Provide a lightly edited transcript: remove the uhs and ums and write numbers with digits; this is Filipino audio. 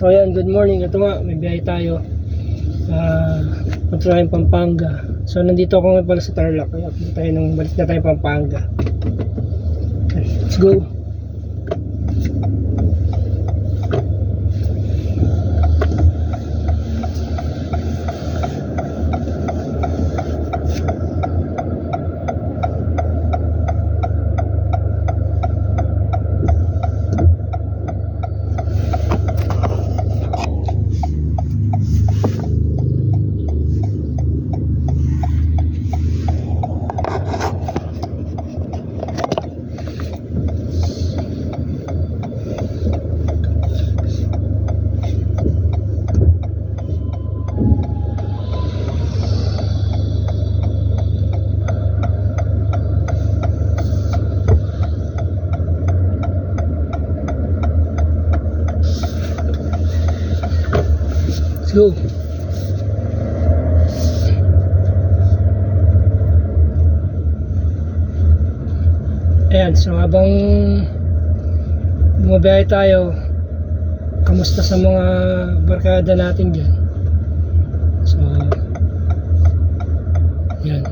So ayan, good morning. Ito nga, may biyahe tayo. Punta tayong Pampanga. So nandito ako nga pala sa Tarlac. Kaya balik na tayo Pampanga. Let's go. Go. Ayan, so habang bumabiyahe tayo, kamusta sa mga barkada natin dyan? So yan,